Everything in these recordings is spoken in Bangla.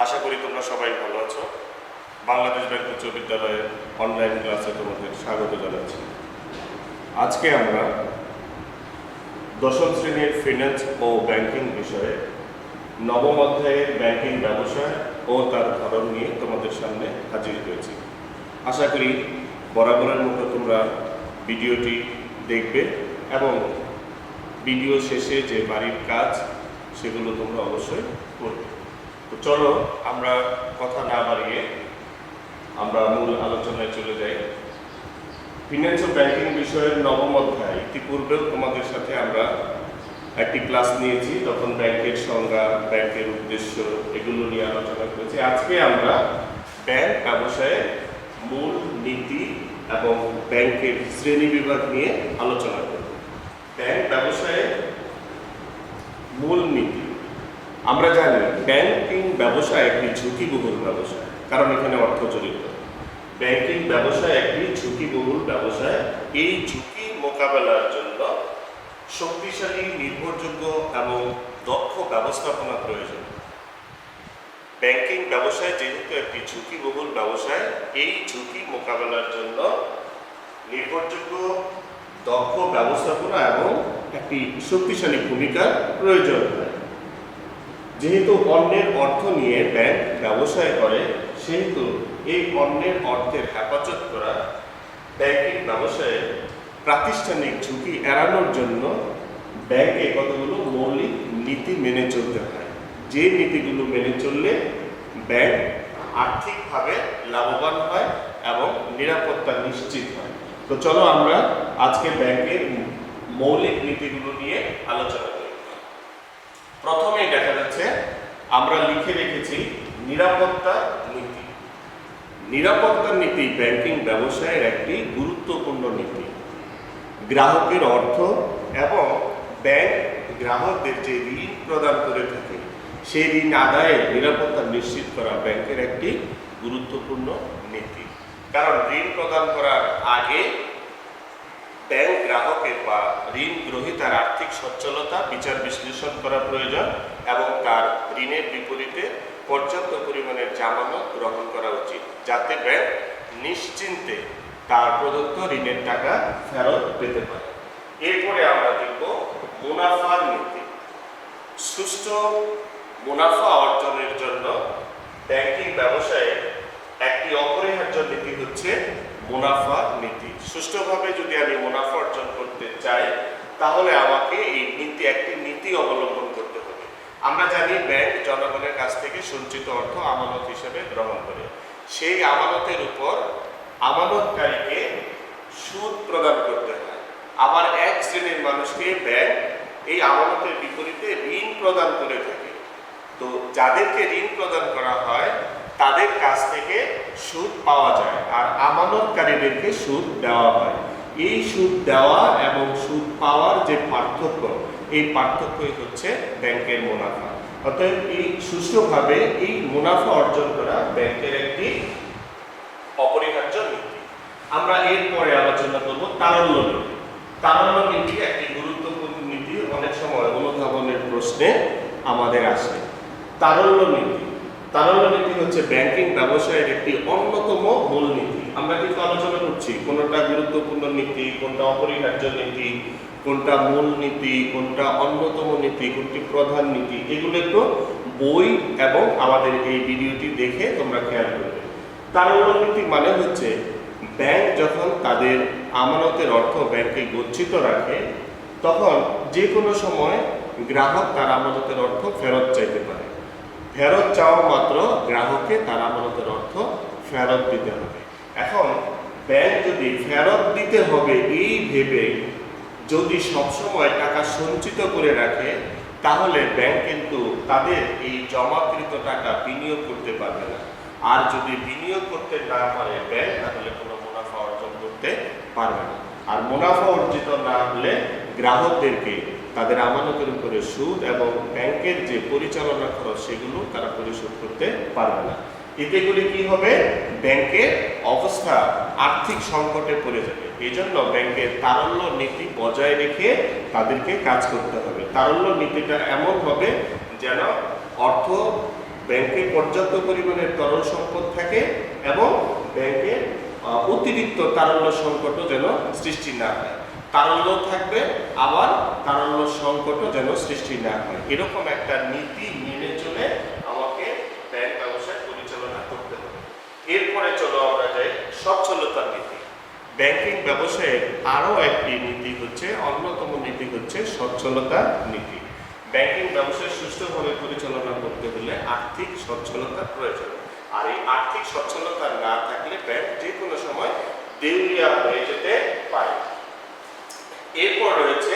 আশা করি তোমরা সবাই ভালো আছো। বাংলাদেশ ব্যাংক উচ্চ বিদ্যালয়ের অনলাইন ক্লাসে তোমাদের স্বাগত জানাচ্ছি। আজকে আমরা দশম শ্রেণীর ফিন্যান্স ও ব্যাংকিং বিষয়ে নবম অধ্যায়ের ব্যাংকিং ব্যবসা ও তার ধরন নিয়ে তোমাদের সামনে হাজির হয়েছি। আশা করি বরাবরের মতো তোমরা ভিডিওটি দেখবে এবং ভিডিও শেষে যে বাড়ির কাজ সেগুলো তোমরা অবশ্যই করবে। তো চলো আমরা কথা না বাড়িয়ে আমরা মূল আলোচনায় চলে যাই। ফিন্যান্স ও ব্যাংকিং বিষয়ের নবম অধ্যায় ইতিপূর্বেও তোমাদের সাথে আমরা একটি ক্লাস নিয়েছি, তখন ব্যাংকের সংজ্ঞা, ব্যাংকের উদ্দেশ্য এগুলো নিয়ে আলোচনা করেছি। আজকে আমরা ব্যাংক ব্যবসায়ে মূল নীতি এবং ব্যাংকের শ্রেণী বিভাগ নিয়ে আলোচনা করব। ব্যাংক ব্যবসায়ে মূল নীতি। আমরা জানি ব্যাংকিং ব্যবসা একটি ঝুঁকিবহুল ব্যবসা, কারণ এখানে অর্থ জড়িত। ব্যাংকিং ব্যবসা একটি ঝুঁকিবহুল ব্যবসায়। এই ঝুঁকি মোকাবেলার জন্য শক্তিশালী, নির্ভরযোগ্য এবং দক্ষ ব্যবস্থাপনা প্রয়োজন। ব্যাংকিং ব্যবসায় যেহেতু একটি ঝুঁকিবহুল ব্যবসায়, এই ঝুঁকি মোকাবেলার জন্য নির্ভরযোগ্য, দক্ষ ব্যবস্থাপনা এবং একটি শক্তিশালী ভূমিকার প্রয়োজন হয়। যেহেতু অন্যের অর্থ নিয়ে ব্যাংক ব্যবসায় করে, সেহেতু এই অন্যের অর্থের হেফাজত করা ব্যাংকিং ব্যবসায়ে প্রাতিষ্ঠানিক ঝুঁকি এড়ানোর জন্য ব্যাংকে কতগুলো মৌলিক নীতি মেনে চলতে হয়, যে নীতিগুলো মেনে চললে ব্যাংক আর্থিকভাবে লাভবান হয় এবং নিরাপত্তা নিশ্চিত হয়। তো চলো আমরা আজকে ব্যাংকের মৌলিক নীতিগুলো নিয়ে আলোচনা করি। প্রথমেই দেখা যাচ্ছে আমরা লিখে রেখেছি নিরাপত্তা নীতি। নিরাপত্তা নীতি ব্যাংকিং ব্যবসায়ের একটি গুরুত্বপূর্ণ নীতি। গ্রাহকের অর্থ এবং ব্যাংক গ্রাহকদের যে ঋণ প্রদান করে থাকে, সেই ঋণ আদায়ের নিরাপত্তা নিশ্চিত করা ব্যাংকের একটি গুরুত্বপূর্ণ নীতি। কারণ ঋণ প্রদান করার আগে ব্যাংক গ্রাহকের বা ঋণ গ্রহীতার আর্থিক সচ্ছলতা বিচার বিশ্লেষণ করা প্রয়োজন এবং তার ঋণের বিপরীতে পর্যাপ্ত পরিমাণের জামানত গ্রহণ করা উচিত, যাতে ব্যাংক নিশ্চিন্তে তার প্রদত্ত ঋণের টাকা ফেরত পেতে পারে। এরপরে আমরা দেখব মুনাফার নীতি। সুষ্ঠু মুনাফা অর্জনের জন্য ব্যাংকিং ব্যবসায়ে একটি অপরিহার্য নীতি হচ্ছে মুনাফা নীতি। সুষ্ঠুভাবে যদি আমি মুনাফা অর্জন করতে চাই, তাহলে আমাকে এই একটি নীতি অবলম্বন করতে হবে। আমরা জানি ব্যাংক জনগণের কাছ থেকে সঞ্চিত অর্থ আমানত হিসেবে গ্রহণ করে। সেই আমানতের উপর আমানতকারীকে সুদ প্রদান করতে হয়। আবার এক শ্রেণীর মানুষকে ব্যাংক এই আমানতের বিপরীতে ঋণ প্রদান করে থাকে। তো যাদেরকে ঋণ প্রদান করা হয় তাদের কাছ থেকে সুদ পাওয়া যায়, আর আমানতকারীদেরকে সুদ দেওয়া হয়। এই সুদ দেওয়া এবং সুদ পাওয়ার যে পার্থক্য, এই পার্থক্যই হচ্ছে ব্যাংকের মুনাফা। অতএব এই সুষ্ঠুভাবে এই মুনাফা অর্জন করা ব্যাংকের একটি অপরিহার্য নীতি। আমরা এরপরে আলোচনা করব তারল্য নীতি। তারল্য নীতি একটি গুরুত্বপূর্ণ নীতি, অনেক সময় অনুধাবনের প্রশ্নে আমাদের আসে। তারল্য নীতি হচ্ছে ব্যাংকিং ব্যবসায়ের একটি অন্যতম মূল নীতি। আমরা কিন্তু আলোচনা করছি কোনটা গুরুত্বপূর্ণ নীতি, কোনটা অপরিহার্য নীতি, কোনটা মূল নীতি, কোনটা অন্যতম নীতি, কোনটি প্রধান নীতি। এগুলো একটু বই এবং আমাদের এই ভিডিওটি দেখে তোমরা খেয়াল করবে। তারল্য নীতি মানে হচ্ছে ব্যাংক যখন তাদের আমানতের অর্থ ব্যাংকে গচ্ছিত রাখে, তখন যে কোনো সময় গ্রাহক তার আমানতের অর্থ ফেরত চাইতে পারে। ফেরত চাওয়া মাত্র গ্রাহককে তার আমানতের অর্থ ফেরত দিতে হবে। এখন ব্যাংক যদি ফেরত দিতে হবে এই ভেবে যদি সবসময় টাকা সঞ্চিত করে রাখে, তাহলে ব্যাংক কিন্তু তাদের এই জমাকৃত টাকা বিনিয়োগ করতে পারবে না। আর যদি বিনিয়োগ করতে না পারে ব্যাংক, তাহলে কোনো মুনাফা অর্জন করতে পারবে না। আর মুনাফা অর্জিত না হলে গ্রাহকদেরকে তাদের আমানতের উপরে সুদ এবং ব্যাংকের যে পরিচালনা খরচ, সেগুলো তারা পরিশোধ করতে পারবে না। এতে করে কি হবে? ব্যাংকের অবস্থা আর্থিক সংকটে পড়ে যাবে। এই জন্য ব্যাংকের তারল্য নীতি বজায় রেখে তাদেরকে কাজ করতে হবে। তারল্য নীতিটা এমন হবে যেন অর্থ ব্যাংকে পর্যাপ্ত পরিমাণের তরল সম্পদ থাকে এবং ব্যাংকে অতিরিক্ত তারল্য সংকটও যেন সৃষ্টি না হয়। তারল্য থাকবে, আবার তারল্য সংকটও যেন সৃষ্টি না হয়, এরকম একটা নীতি মেনে চলে আমাকে ব্যাংক ব্যবসা পরিচালনা করতে হবে। এরপরে চলো আমরা যাই সচ্ছলতার নীতি। ব্যাংকিং ব্যবসায়ের আরও একটি নীতি হচ্ছে, অন্যতম নীতি হচ্ছে সচ্ছলতার নীতি। ব্যাংকিং ব্যবসা সুষ্ঠুভাবে পরিচালনা করতে হলে আর্থিক সচ্ছলতার প্রয়োজন, আর এই আর্থিক সচ্ছলতা না থাকলে ব্যাংক যে কোনো সময় দেউলিয়া হয়ে যেতে পারে। এরপর রয়েছে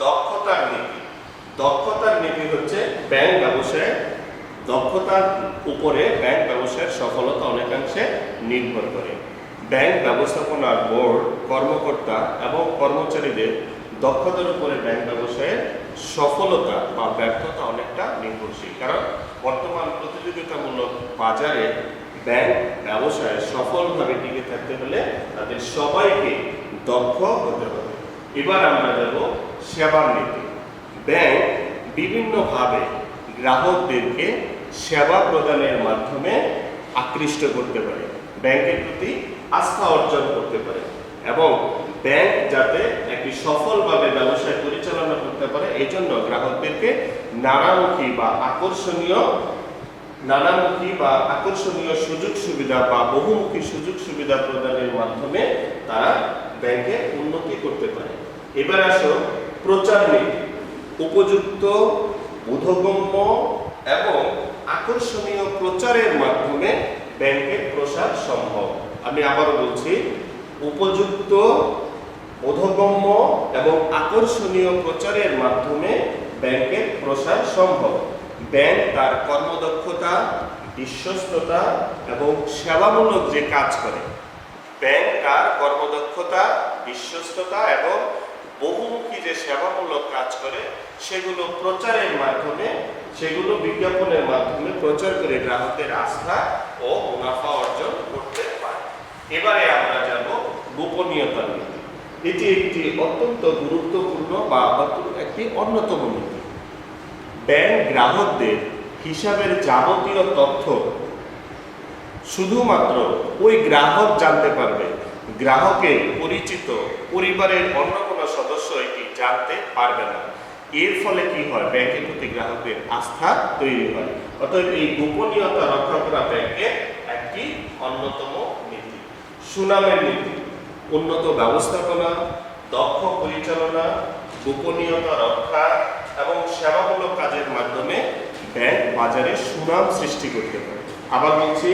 দক্ষতার নীতি। দক্ষতার নীতি হচ্ছে ব্যাংক ব্যবসায় দক্ষতার উপরে ব্যাংক ব্যবসায়ের সফলতা অনেকাংশে নির্ভর করে। ব্যাংক ব্যবস্থাপনার বোর্ড, কর্মকর্তা এবং কর্মচারীদের দক্ষতার উপরে ব্যাংক ব্যবসায়ের সফলতা বা ব্যর্থতা অনেকটা নির্ভরশীল। কারণ বর্তমান প্রতিযোগিতামূলক বাজারে ব্যাংক ব্যবসায় সফলভাবে টিকে থাকতে হলে তাদের সবাইকে দক্ষ হতে হবে। এবার আমরা যাব সেবার নীতি। ব্যাংক বিভিন্নভাবে গ্রাহকদেরকে সেবা প্রদানের মাধ্যমে আকৃষ্ট করতে পারে, ব্যাংকের প্রতি আস্থা অর্জন করতে পারে এবং ব্যাংক যাতে একটি সফলভাবে ব্যবসায় পরিচালনা করতে পারে এই জন্য গ্রাহকদেরকে নানামুখী বা আকর্ষণীয় সুযোগ সুবিধা বা বহুমুখী সুযোগ সুবিধা প্রদানের মাধ্যমে তারা ব্যাংকে উন্নতি করতে পারে। এবার আসো প্রচার নীতি। উপযুক্ত, বোধগম্য এবং আকর্ষণীয় প্রচারের মাধ্যমে ব্যাংকের প্রসার সম্ভব। আমি আবারও বলছি, উপযুক্ত, বোধগম্য এবং আকর্ষণীয় প্রচারের মাধ্যমে ব্যাংকের প্রসার সম্ভব। ব্যাংক তার কর্মদক্ষতা, বিশ্বস্ততা এবং সেবামূলক যে কাজ করে, ব্যাংক তার কর্মদক্ষতা, বিশ্বস্ততা এবং বহুমুখী যে সেবামূলক কাজ করে সেগুলো প্রচারের মাধ্যমে, সেগুলো বিজ্ঞাপনের মাধ্যমে প্রচার করে গ্রাহকের আস্থা ও মুনাফা অর্জন করতে পারে। এবারে আমরা যাব গোপনীয়তার নীতি। এটি একটি অত্যন্ত গুরুত্বপূর্ণ বা একটি অন্যতম নীতি। ব্যাংক গ্রাহকদের হিসাবের যাবতীয় তথ্য শুধুমাত্র ওই গ্রাহক জানতে পারবে। গ্রাহকের পরিচিত পরিবারের অন্য কোনো সদস্য এটি জানতে পারবে না। এর ফলে কি হয়? ব্যাংকের প্রতি গ্রাহকের আস্থা তৈরি হয়। অতএব এই গোপনীয়তা রক্ষা করা ব্যাংকের একটি অন্যতম নীতি। সুনামের নীতি। উন্নত ব্যবস্থাপনা, দক্ষ পরিচালনা, গোপনীয়তা রক্ষা এবং সেবামূলক কাজের মাধ্যমে ব্যাংক বাজারে সুনাম সৃষ্টি করতে পারে। আবার বলছি,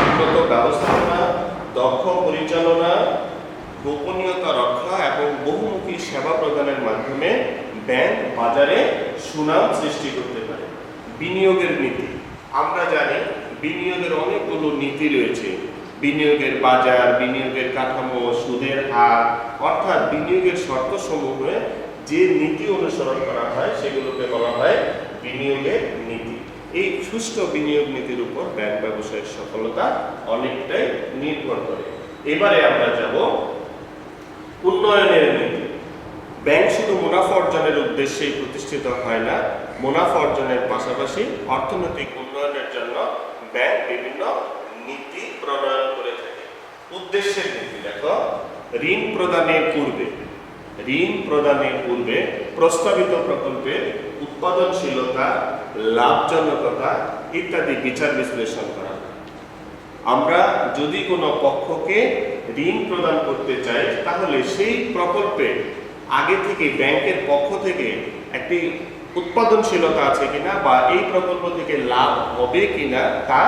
উন্নত ব্যবস্থাপনা, দক্ষ পরিচালনা, গোপনীয়তা রক্ষা এবং বহুমুখী সেবা প্রদানের মাধ্যমে ব্যাংক বাজারে সুনাম সৃষ্টি করতে পারে। বিনিয়োগের নীতি। আমরা জানি বিনিয়োগের অনেকগুলো নীতি রয়েছে। বিনিয়োগের বাজার, বিনিয়োগের কাঠামো, সুদের হার, অর্থাৎ বিনিয়োগের শর্তসমূহে যে নীতি অনুসরণ করা হয় সেগুলোকে বলা হয় বিনিয়োগের নীতি। এই সুষ্ঠু বিনিয়োগ নীতির উপর ব্যাংক ব্যবসায়ের সফলতা অনেকটাই নির্ভর করে। এবারে আমরা যাব উন্নয়নের নীতি। ব্যাংক শুধু মুনাফা অর্জনের উদ্দেশ্যেই প্রতিষ্ঠিত হয় না, মুনাফা অর্জনের পাশাপাশি অর্থনৈতিক উন্নয়নের জন্য ব্যাংক বিভিন্ন নীতি প্রণয়ন করে থাকে। উদ্দেশ্যের নীতি দেখো, ঋণ প্রদানের পূর্বে প্রস্তাবিত প্রকল্পের উৎপাদনশীলতা, লাভজনকতা ইত্যাদি বিচার বিশ্লেষণ করা। আমরা যদি কোনো পক্ষকে ঋণ প্রদান করতে চাই তাহলে সেই প্রকল্পে আগে থেকে ব্যাংকের পক্ষ থেকে একটি উৎপাদনশীলতা আছে কিনা বা এই প্রকল্প থেকে লাভ হবে কিনা তা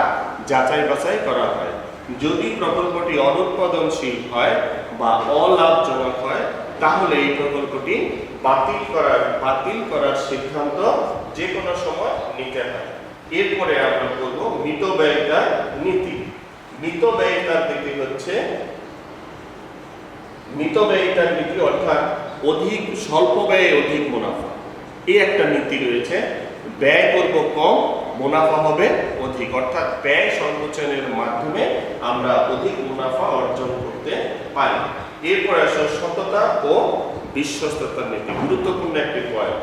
যাচাই বাছাই করা হয়। যদি প্রকল্পটি অনুৎপাদনশীল হয় বা অলাভজনক হয় তাহলে এই প্রকল্পটি বাতিল করার সিদ্ধান্ত যে কোনো সময় নিতে হয়। এরপরে আমরা বলবো মিতব্যয়িতার নীতি। মিতব্যয়িতার নীতি অর্থাৎ স্বল্প ব্যয়ে অধিক মুনাফা। এই একটা নীতি রয়েছে। ব্যয় করব কম, মুনাফা হবে অধিক, অর্থাৎ ব্যয় সংকোচনের মাধ্যমে আমরা অধিক মুনাফা অর্জন করতে পারি। এরপরে আসো সততা ও বিশ্বস্ততার নীতি। গুরুত্বপূর্ণ একটি পয়েন্ট,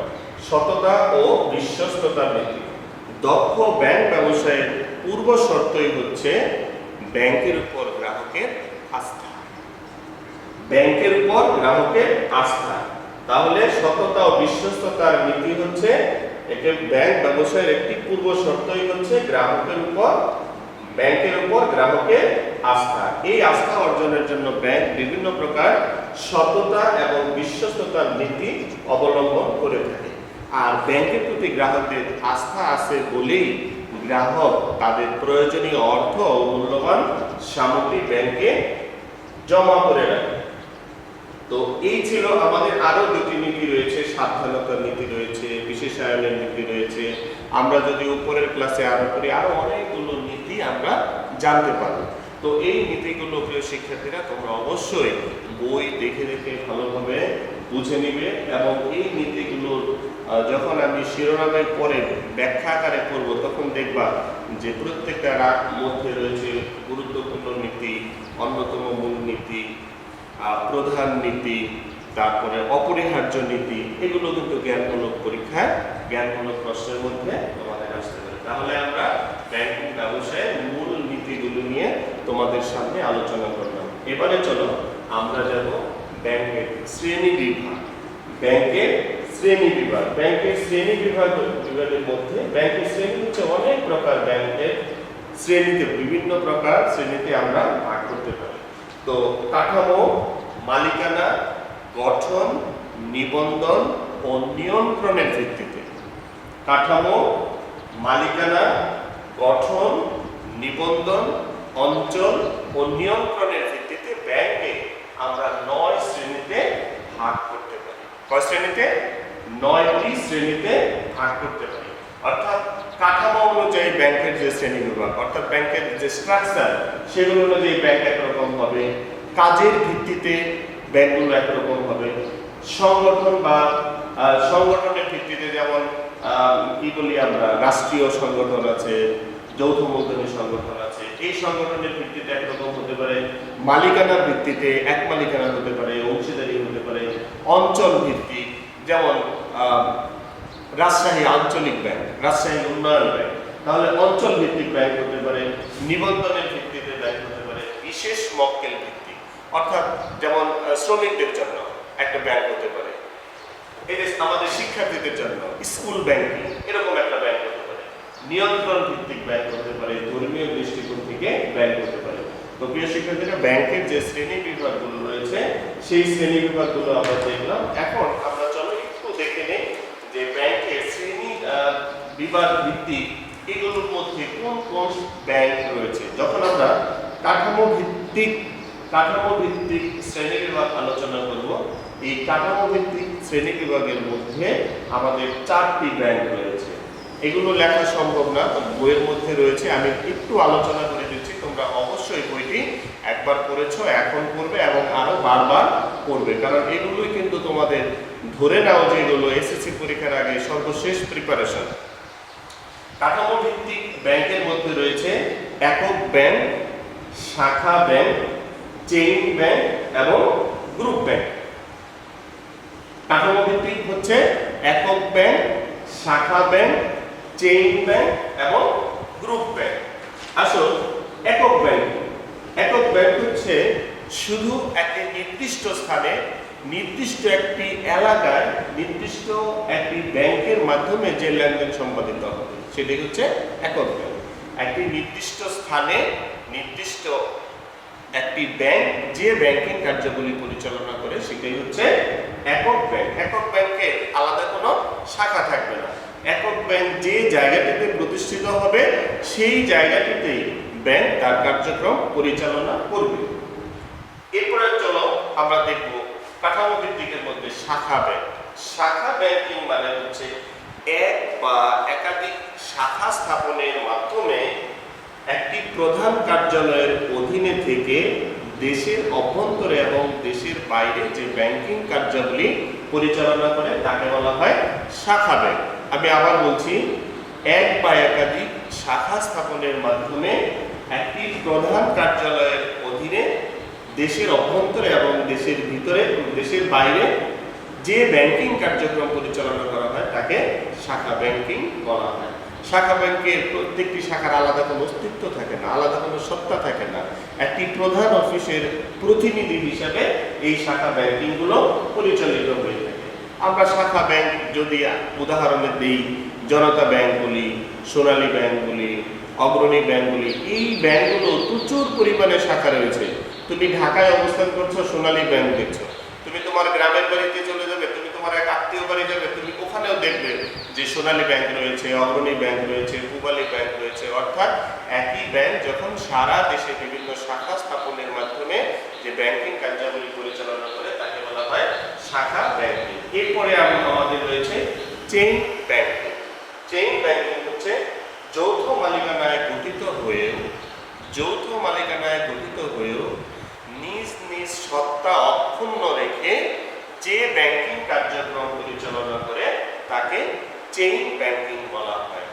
সততা ও বিশ্বস্ততার নীতি। দক্ষ ব্যাংক ব্যবসায়ের পূর্ব শর্তই হচ্ছে ব্যাংকের উপর গ্রাহকের আস্থা। ব্যাংকের উপর গ্রাহকের আস্থা। তাহলে সততা ও বিশ্বস্ততার নীতি হচ্ছে একে ব্যাংক ব্যবসায়ের একটি পূর্ব শর্তই হচ্ছে ব্যাংকের উপর গ্রাহকের আস্থা। এই আস্থা অর্জনের জন্য ব্যাংক বিভিন্ন প্রকার সততা এবং বিশ্বস্ততার নীতি অবলম্বন করে থাকে। আর ব্যাংকের প্রতি গ্রাহকদের আস্থা আছে বলেই গ্রাহক তাদের প্রয়োজনীয় অর্থ ও মূল্যবান সামগ্রী ব্যাংকে জমা করে রাখে। তো এই ছিল আমাদের আরো দুটি নীতি রয়েছে, সাবধানতার নীতি রয়েছে, বিশেষায়নের নীতি রয়েছে। আমরা যদি উপরের ক্লাসে আরো করি আরো অনেকগুলো নীতি আমরা জানতে পারব। তো এই নীতিগুলো প্রিয় শিক্ষার্থীরা তোমরা অবশ্যই বই দেখে দেখে ভালোভাবে বুঝে নিবে এবং এই নীতিগুলোর যখন আমি শিরোনামের পরে ব্যাখ্যা আকারে করব তখন দেখবা যে প্রত্যেকটার মধ্যে রয়েছে গুরুত্বপূর্ণ নীতি, অন্যতম মূল নীতি, প্রধান নীতি, তারপরে অপরিহার্য নীতি। এগুলো কিন্তু জ্ঞানমূলক পরীক্ষায় জ্ঞানমূলক প্রশ্নের মধ্যে তোমাদের আসতে পারে। তাহলে আমরা ব্যাংকিং ব্যবসায়ের মূল নীতিগুলো নিয়ে তোমাদের সামনে আলোচনা করলাম। এবারে চলো আমরা যাব ব্যাংকের শ্রেণী বিভাগ। ব্যাংকের শ্রেণী বিভাগ বিভাগের মধ্যে ব্যাংকের শ্রেণী হচ্ছে অনেক প্রকার। ব্যাংকের শ্রেণীতে বিভিন্ন প্রকার শ্রেণীতে আমরা ভাগ করতে পারি। তো কাঠামো, মালিকানা, গঠন, নিবন্ধন ও নিয়ন্ত্রণের ভিত্তিতে। কাঠামো, মালিকানা, গঠন, নিবন্ধন, অঞ্চল ও নিয়ন্ত্রণের ভিত্তিতে ব্যাংকে আমরা 9 শ্রেণীতে ভাগ করতে পারি। কয় শ্রেণীতে? 9টি শ্রেণীতে ভাগ করতে পারি। অর্থাৎ কাঠামো অনুযায়ী ব্যাংকের যে শ্রেণী বিভাগ, অর্থাৎ ব্যাংকের যে স্ট্রাকচার, সেগুলো অনুযায়ী ব্যাংক একরকম হবে। কাজের ভিত্তিতে ব্যাংকগুলো একরকম হবে। সংগঠন বা সংগঠনের ভিত্তিতে যেমন কি বলি আমরা, রাষ্ট্রীয় সংগঠন আছে, যৌথ মূলধনী সংগঠন আছে, এই সংগঠনের ভিত্তিতে একরকম হতে পারে। মালিকানার ভিত্তিতে এক মালিকানা হতে পারে, অংশীদারি হতে পারে। অঞ্চল ভিত্তিক, যেমন রাজশাহী আঞ্চলিক ব্যাংক, রাজশাহী উন্নয়ন ব্যাংক, তাহলে অঞ্চল ভিত্তিক ব্যাংক হতে পারে। নিবন্ধনের ভিত্তিতে ব্যাংক হতে পারে। বিশেষ মক্কেল ভিত্তিক, অর্থাৎ যেমন শ্রমিকদের জন্য একটা ব্যাংক হতে পারে। এই যে আমাদের শিক্ষার্থীদের জন্য স্কুল ব্যাংকিং, এরকম একটা ব্যাংক হতে পারে। নিয়ন্ত্রণ ভিত্তিক ব্যাংক হতে পারে। ধর্মীয় দৃষ্টিকোণ থেকে ব্যাংক হতে পারে। তো প্রিয় শিক্ষার্থীরা, ব্যাংকের যে শ্রেণী বিভাগগুলো রয়েছে সেই শ্রেণী বিভাগগুলো আমরা দেখলাম। এখন আমরা চলো একটু দেখে নেই যে ব্যাংকের শ্রেণী বিভাগ ভিত্তিক এগুলোর মধ্যে কোন কোন ব্যাংক রয়েছে। যখন আমরা কাঠামো ভিত্তিক শ্রেণী বিভাগ আলোচনা করব, এই কাঠামো ভিত্তিক শ্রেণী বিভাগের মধ্যে আমাদের 4টি ব্যাংক রয়েছে। এগুলো লেখা সম্ভব না, বইয়ের মধ্যে রয়েছে। আমি একটু আলোচনা করে দিচ্ছি, তোমরা অবশ্যই বইটি একবার পড়েছো, এখন পড়বে এবং আরো বারবার পড়বে, কারণ এগুলোই কিন্তু তোমাদের ধরে নাও যে এগুলো এসএসসি পরীক্ষার আগে সর্বশেষ প্রিপারেশন। কাঠামো ভিত্তিক ব্যাংকের মধ্যে রয়েছে একক ব্যাংক, শাখা ব্যাংক, চেইন ব্যাংক এবং গ্রুপ ব্যাংক। কাঠামো ভিত্তিক হচ্ছে একক ব্যাংক, শাখা ব্যাংক, চেইন ব্যাংক এবং গ্রুপ ব্যাংক। আসল একক ব্যাংক হচ্ছে শুধু একটি নির্দিষ্ট স্থানে, নির্দিষ্ট একটি এলাকায়, নির্দিষ্ট একটি ব্যাংকের মাধ্যমে যে লেনদেন সম্পাদিত হবে সেটাই হচ্ছে একক ব্যাংক। একটি নির্দিষ্ট স্থানে নির্দিষ্ট একটি ব্যাংক যে ব্যাংকিং কার্যাবলী পরিচালনা করে সেটাই হচ্ছে একক ব্যাংক। একক ব্যাংকের আলাদা কোনো শাখা থাকবে না। একক ব্যাংক যে জায়গাটিতে প্রতিষ্ঠিত হবে সেই জায়গাটিতেই ব্যাংক তার কার্যক্রম পরিচালনা করবে। এরপরে চলো আমরা দেখব কাঠামো ভিত্তিকের মধ্যে শাখা ব্যাংক। শাখা ব্যাংকিং মানে হচ্ছে এক বা একাধিক শাখা স্থাপনের মাধ্যমে একটি প্রধান কার্যালয়ের অধীনে থেকে দেশের অভ্যন্তরে এবং দেশের বাইরে যে ব্যাংকিং কার্যাবলী পরিচালনা করে তাকে বলা হয় শাখা ব্যাংক। আমি আবার বলছি, এক বা একাধিক শাখা স্থাপনের মাধ্যমে একটি প্রধান কার্যালয়ের অধীনে দেশের অভ্যন্তরে এবং দেশের ভিতরে, দেশের বাইরে যে ব্যাংকিং কার্যক্রম পরিচালনা করা হয় তাকে শাখা ব্যাংকিং বলা হয়। শাখা ব্যাংকের প্রত্যেকটি শাখার আলাদা কোনো অস্তিত্ব থাকে না, আলাদা কোনো সত্তা থাকে না। একটি প্রধান অফিসের প্রতিনিধি হিসেবে এই শাখা ব্যাংকিংগুলো পরিচালিত হয়ে থাকে। আমরা শাখা ব্যাংক যদি উদাহরণে দিই, জনতা ব্যাংক বলি, সোনালী ব্যাংক বলি, অগ্রণী ব্যাংক বলি, এই ব্যাংকগুলো প্রচুর পরিমাণে শাখা রয়েছে। তুমি ঢাকায় অবস্থান করছো, সোনালী ব্যাংক দেখছো। তুমি তোমার গ্রামের বাড়িতে চলে যাবে, তুমি তোমার এক আত্মীয় বাড়ি যাবে, তুমি ওখানেও দেখবে যে সোনালী ব্যাংক রয়েছে, অগ্রণী ব্যাংক রয়েছে, পূবালী ব্যাংক রয়েছে। অর্থাৎ একই ব্যাংক যখন সারা দেশে বিভিন্ন শাখা স্থাপনের মাধ্যমে যে ব্যাংকিং কার্যাবলী পরিচালনা করে তাকে বলা হয় শাখা ব্যাংকিং। এরপরে আমাদের রয়েছে চেইন ব্যাংকিং। চেইন ব্যাংকিং হচ্ছে যৌথ মালিকানায় গঠিত হয়েও নিজ নিজ সত্তা অক্ষুণ্ণ রেখে যে ব্যাংকিং কার্যক্রম পরিচালনা করে তাকে চেইন ব্যাংকিং বলা হয়।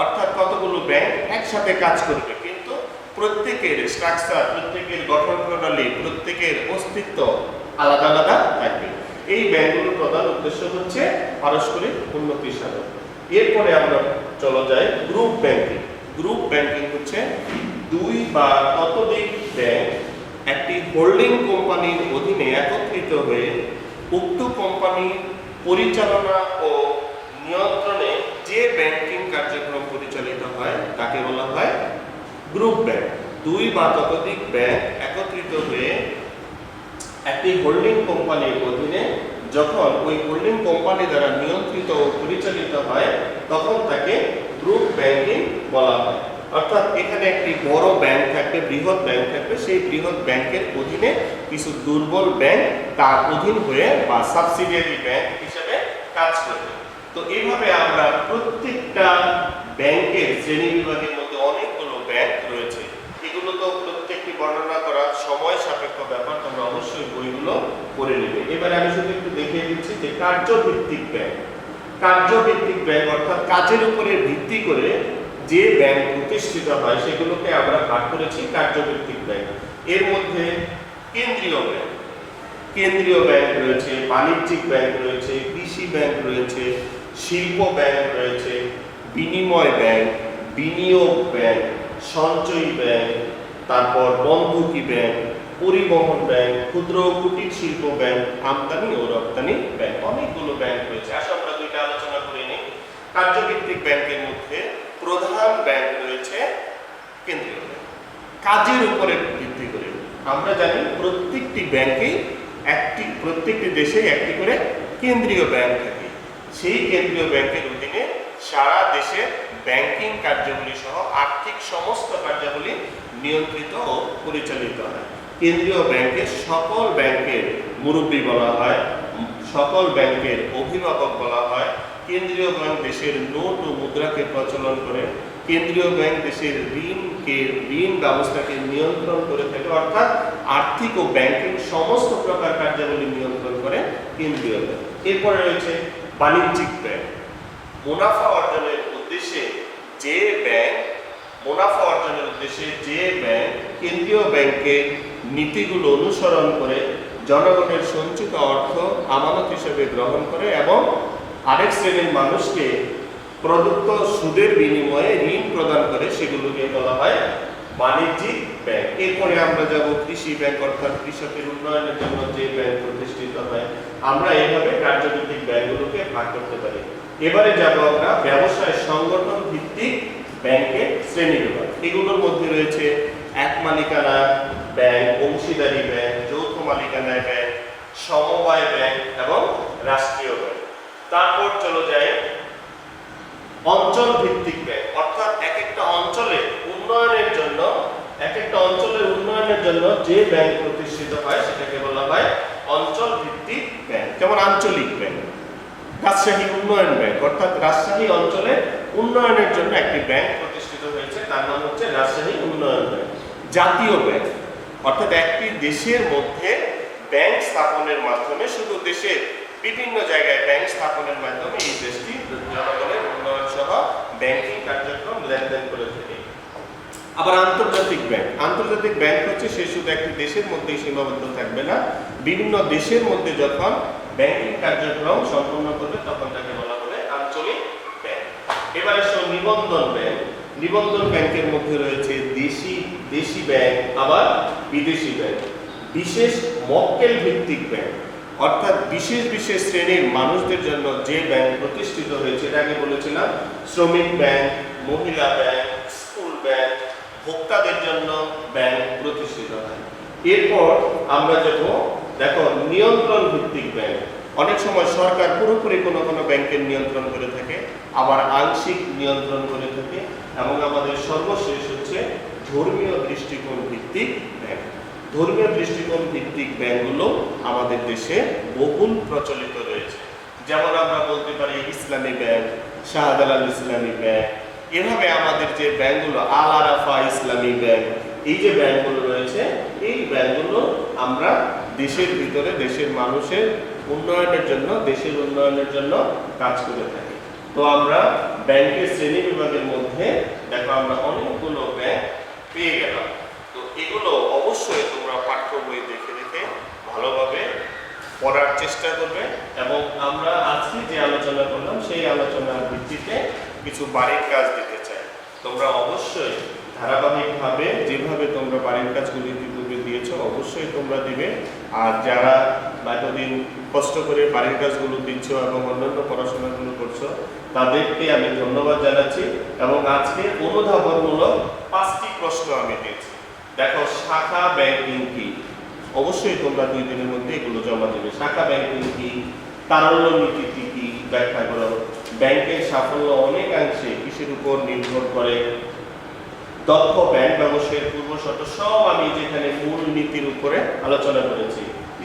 অর্থাৎ কতগুলো ব্যাংক একসাথে কাজ করবে, কিন্তু প্রত্যেকের স্ট্রাকচার, প্রত্যেকের গঠন প্রণালী, প্রত্যেকের অস্তিত্ব আলাদা আলাদা থাকবে। এই ব্যাংকগুলোর প্রধান উদ্দেশ্য হচ্ছে পারস্পরিক উন্নতি সাধন। এরপরে আমরা চলে যাই গ্রুপ ব্যাংকিং। গ্রুপ ব্যাংকিং হচ্ছে দুই বা ততোধিক ব্যাংক একটি হোল্ডিং কোম্পানির অধীনে একত্রিত হয়ে উক্ত কোম্পানির পরিচালনা ও নিয়ন্ত্রণে যে ব্যাংকিং কার্যক্রম পরিচালিত হয় তাকে বলা হয় গ্রুপ ব্যাংক। দুই বা ততোধিক ব্যাংক একত্রিত হয়ে একটি হোল্ডিং কোম্পানির অধীনে যখন ওই হোল্ডিং কোম্পানি দ্বারা নিয়ন্ত্রিত ও পরিচালিত হয় তখন তাকে গ্রুপ ব্যাংকিং বলা হয়। অর্থাৎ এখানে একটি বড় ব্যাংক থাকবে, বৃহৎ ব্যাংক থাকবে, সেই বৃহৎ ব্যাংকের অধীনে কিছু দুর্বল ব্যাংক তার অধীন হয়ে বা সাবসিডিয়ারি ব্যাংক হিসেবে কাজ করবে। তো এইভাবে আমরা প্রত্যেকটা ব্যাংকের শ্রেণী বিভাগের মধ্যে অনেকগুলো ব্যাংক রয়েছে। এগুলো তো প্রত্যেকটি বর্ণনা করা সময় সাপেক্ষ ব্যাপার, তোমরা অবশ্যই বইগুলো পড়ে নেবে। এবারে আমি শুধু একটু দেখিয়ে দিচ্ছি যে কার্যভিত্তিক ব্যাংক। কার্যভিত্তিক ব্যাংক অর্থাৎ কাজের উপরে ভিত্তি করে যে ব্যাংক প্রতিষ্ঠিত হয় সেগুলোকে আমরা ভাগ করেছি কার্যভিত্তিক ব্যাংক। এর মধ্যে কেন্দ্রীয় ব্যাংক রয়েছে, বাণিজ্যিক ব্যাংক রয়েছে, কৃষি ব্যাংক রয়েছে, শিল্প ব্যাংক রয়েছে, বিনিময় ব্যাংক, বিনিয়োগ ব্যাংক, সঞ্চয়ী ব্যাংক, তারপর বন্ধকি ব্যাংক, পরিবহন ব্যাংক, ক্ষুদ্র ও কুটির শিল্প ব্যাংক, আমদানি ও রপ্তানি ব্যাংক। অনেকগুলো ব্যাংক রয়েছে। আসলে আমরা দুইটা আলোচনা করে নিই। কার্যভিত্তিক ব্যাংকের মধ্যে প্রধান ব্যাংক রয়েছে কেন্দ্রীয় ব্যাংক। কাজের উপরে ভিত্তি করে আমরা জানি প্রত্যেকটি দেশে একটি করে কেন্দ্রীয় ব্যাংক থাকে। সেই কেন্দ্রীয় ব্যাংকের অধীনে সারা দেশে ব্যাংকিং কার্যাবলী সহ আর্থিক সমস্ত কার্যাবলী নিয়ন্ত্রিত ও পরিচালিত হয়। কেন্দ্রীয় ব্যাংকের সকল ব্যাংকের মুরব্বী বলা হয়, সকল ব্যাংকের অভিভাবক বলা হয়। কেন্দ্রীয় ব্যাংক দেশের নোট ও মুদ্রাকে প্রচলন করে। কেন্দ্রীয় ব্যাংক দেশের ঋণ ব্যবস্থাকে নিয়ন্ত্রণ করে থাকে, অর্থাৎ আর্থিক ও ব্যাংকিং সমস্ত প্রকার কার্যাবলী নিয়ন্ত্রণ করে কেন্দ্রীয় ব্যাংক। এরপরে রয়েছে বাণিজ্যিক ব্যাংক। মুনাফা অর্জনের উদ্দেশ্যে যে ব্যাংক কেন্দ্রীয় ব্যাংকের নীতিগুলো অনুসরণ করে জনগণের সঞ্চিত অর্থ আমানত হিসেবে গ্রহণ করে এবং আরেক শ্রেণীর মানুষকে প্রদত্ত সুদের বিনিময়ে ঋণ প্রদান করে, সেগুলোকে বলা হয় বাণিজ্যিক ব্যাংক। এরপরে আমরা যাব কৃষি ব্যাংক, অর্থাৎ কৃষকের উন্নয়নের জন্য যে ব্যাংক প্রতিষ্ঠিত হয়। আমরা এইভাবে কার্যভিত্তিক ব্যাংকগুলোকে ভাগ করতে পারি। এবারে যাব আমরা ব্যবসায় সংগঠন ভিত্তিক ব্যাংকের শ্রেণীবিভাগ। এগুলোর মধ্যে রয়েছে এক মালিকানা ব্যাংক, অংশীদারি ব্যাংক, যৌথ মালিকানা ব্যাংক, সমবায় ব্যাংক এবং রাষ্ট্রীয় ব্যাংক। তারপর চলে যায় অঞ্চল ভিত্তিক ব্যাংক, অর্থাৎ এক একটা অঞ্চলের উন্নয়নের জন্য যে ব্যাংক প্রতিষ্ঠিত হয় সেটাকে বলা হয় অঞ্চল ভিত্তিক ব্যাংক। যেমন আঞ্চলিক ব্যাংক, রাজশাহী উন্নয়ন ব্যাংক, অর্থাৎ রাজশাহী অঞ্চলের উন্নয়নের জন্য একটি ব্যাংক প্রতিষ্ঠিত হয়েছে, তার নাম হচ্ছে রাজশাহী উন্নয়ন ব্যাংক। জাতীয় ব্যাংক, অর্থাৎ একটি দেশের মধ্যে ব্যাংক স্থাপনের মাধ্যমে, শুধু দেশের বিভিন্ন জায়গায় ব্যাংক স্থাপনের মাধ্যমে এই দেশটি জনগণের উন্নয়ন সহ ব্যাংকিং কার্যক্রম লেনদেন করে থাকে। আবার আন্তর্জাতিক ব্যাংক হচ্ছে সে শুধু একটি দেশের মধ্যেই সীমাবদ্ধ থাকবে না, বিভিন্ন দেশের মধ্যে যখন ব্যাংকিং কার্যক্রম সম্পন্ন করবে তখন তাকে বলা হবে আঞ্চলিক ব্যাংক। এবার আসো নিবন্ধন ব্যাংক। নিবন্ধন ব্যাংকের মধ্যে রয়েছে দেশি ব্যাংক, আবার বিদেশি ব্যাংক। বিশেষ মক্কেল ভিত্তিক ব্যাংক, অর্থাৎ বিশেষ বিশেষ শ্রেণীর মানুষদের জন্য যে ব্যাংক প্রতিষ্ঠিত হয়েছে, এটা আগে বলেছিলাম শ্রমিক ব্যাংক, মহিলা ব্যাংক, স্কুল ব্যাংক, ভোক্তাদের জন্য ব্যাংক প্রতিষ্ঠিত হয়। এরপর আমরা দেখো নিয়ন্ত্রণ ভিত্তিক ব্যাংক। অনেক সময় সরকার পুরোপুরি কোনো কোনো ব্যাংকের নিয়ন্ত্রণ করে থাকে, আবার আংশিক নিয়ন্ত্রণ করে থাকে। এবং আমাদের সর্বশেষ হচ্ছে ধর্মীয় দৃষ্টিকোণ ভিত্তিক ব্যাংক। ধর্মীয় দৃষ্টিকোণ ভিত্তিক ব্যাংকগুলো আমাদের দেশে বহুল প্রচলিত রয়েছে। যেমন আমরা বলতে পারি ইসলামী ব্যাংক, শাহজালাল ইসলামী ব্যাংক। এভাবে আমাদের যে ব্যাংকগুলো, আল আরাফা ইসলামী ব্যাংক, এই যে ব্যাংকগুলো রয়েছে, এই ব্যাংকগুলো আমরা দেশের ভিতরে দেশের মানুষের উন্নয়নের জন্য, দেশের উন্নয়নের জন্য কাজ করে থাকি। তো আমরা ব্যাংকের শ্রেণী বিভাগের মধ্যে আমরা অনেকগুলো ব্যাংক পেয়ে গেলাম। তো এগুলো অবশ্যই তোমরা পাঠ্য বই দেখে দেখে ভালোভাবে পড়ার চেষ্টা করবে। এবং আমরা আজকে যে আলোচনা করলাম সেই আলোচনার ভিত্তিতে কিছু বাড়ির কাজ দিতে চাই। তোমরা অবশ্যই ধারাবাহিকভাবে যেভাবে তোমরা বাড়ির কাজগুলি ইতিপূর্বে দিয়েছ অবশ্যই তোমরা দিবে। আর যারা এতদিন কষ্ট করে বাড়ির কাজগুলো দিচ্ছ এবং অন্যান্য পড়াশোনাগুলো করছো, তাদেরকে আমি ধন্যবাদ জানাচ্ছি। এবং আজকে অনুধাবনমূলক 5টি প্রশ্ন আমি দিয়েছি। দেখো, শাখা ব্যাংকিং কি? অবশ্যই তোমরা 2 দিনের মধ্যে এগুলো জমা দেবে। শাখা ব্যাংকিং কি? তারল্য নীতি কি? ব্যাখ্যা করো। ব্যাংকের সাফল্য অনেকাংশে কিসের উপর নির্ভর করে? দক্ষ ব্যাংক ব্যবসায়ের পূর্বশর্ত সব আমি যেখানে মূল নীতির উপরে আলোচনা করেছি।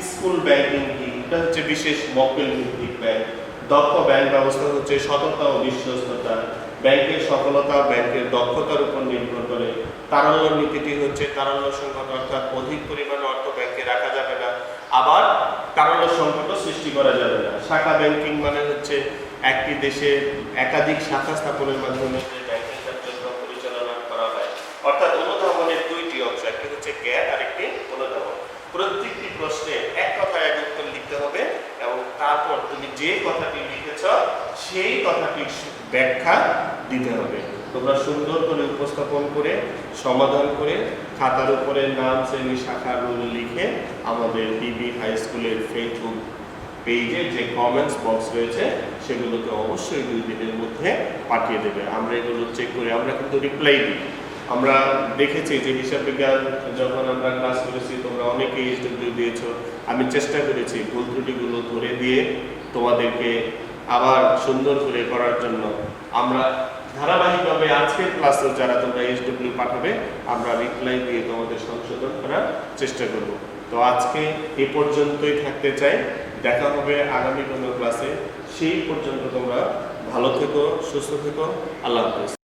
স্কুল ব্যাংকিং কি? এটা হচ্ছে বিশেষ মক্কেল ভিত্তিক ব্যাংক। দক্ষ ব্যাংক ব্যবস্থা হচ্ছে সততা ও বিশ্বস্ততা। ব্যাংকের সফলতা ব্যাংকের দক্ষতার উপর নির্ভর করে। তারল্য নীতিটি হচ্ছে তারল্য সংকট, অর্থাৎ অধিক পরিমাণে অর্থ ব্যাংকে রাখা যাবে না, আবার তারল্য সংকটও সৃষ্টি করা যাবে না। শাখা ব্যাংকিং মানে হচ্ছে একটি দেশে একাধিক শাখা স্থাপনের মাধ্যমে ব্যাংকিং কার্যক্রম পরিচালনা করা হয়। অর্থাৎ অনুধাবনের 2টি অংশ, একটি হচ্ছে জ্ঞান আর একটি অনুধাবন। প্রত্যেকটি প্রশ্নে এক কথায় এক উত্তর লিখতে হবে এবং তারপর তুমি যে কথাটি লিখেছ সেই কথাটির ব্যাখ্যা দিতে হবে। তোমরা সুন্দর করে উপস্থাপন করে সমাধান করে খাতার উপরে নাম, শ্রেণী, শাখা, রোল লিখে আমাদের ডিবি হাই স্কুলের ফেসবুক পেজে যে কমেন্টস বক্স রয়েছে সেগুলোকে অবশ্যই 2 দিনের মধ্যে পাঠিয়ে দেবে। আমরা এগুলো চেক করে আমরা কিন্তু রিপ্লাই দিই। আমরা দেখেছি যে হিসাব বিজ্ঞান যখন আমরা ক্লাস করেছি তোমরা অনেকে এইচডব্লিউ দিয়েছ। আমি চেষ্টা করেছি ভুল ত্রুটিগুলো ধরে দিয়ে তোমাদেরকে আবার সুন্দর করে করার জন্য। আমরা ধারাবাহিকভাবে আজকের ক্লাসে যারা তোমরা এইচডব্লিউ পাঠাবে আমরা রিপ্লাই দিয়ে তোমাদের সংশোধন করার চেষ্টা করব। তো আজকে এ পর্যন্তই থাকতে চাই। দেখা হবে আগামী কোনো ক্লাসে। সেই পর্যন্ত তোমরা ভালো থেকো, সুস্থ থেকো। আল্লাহ হাফেজ।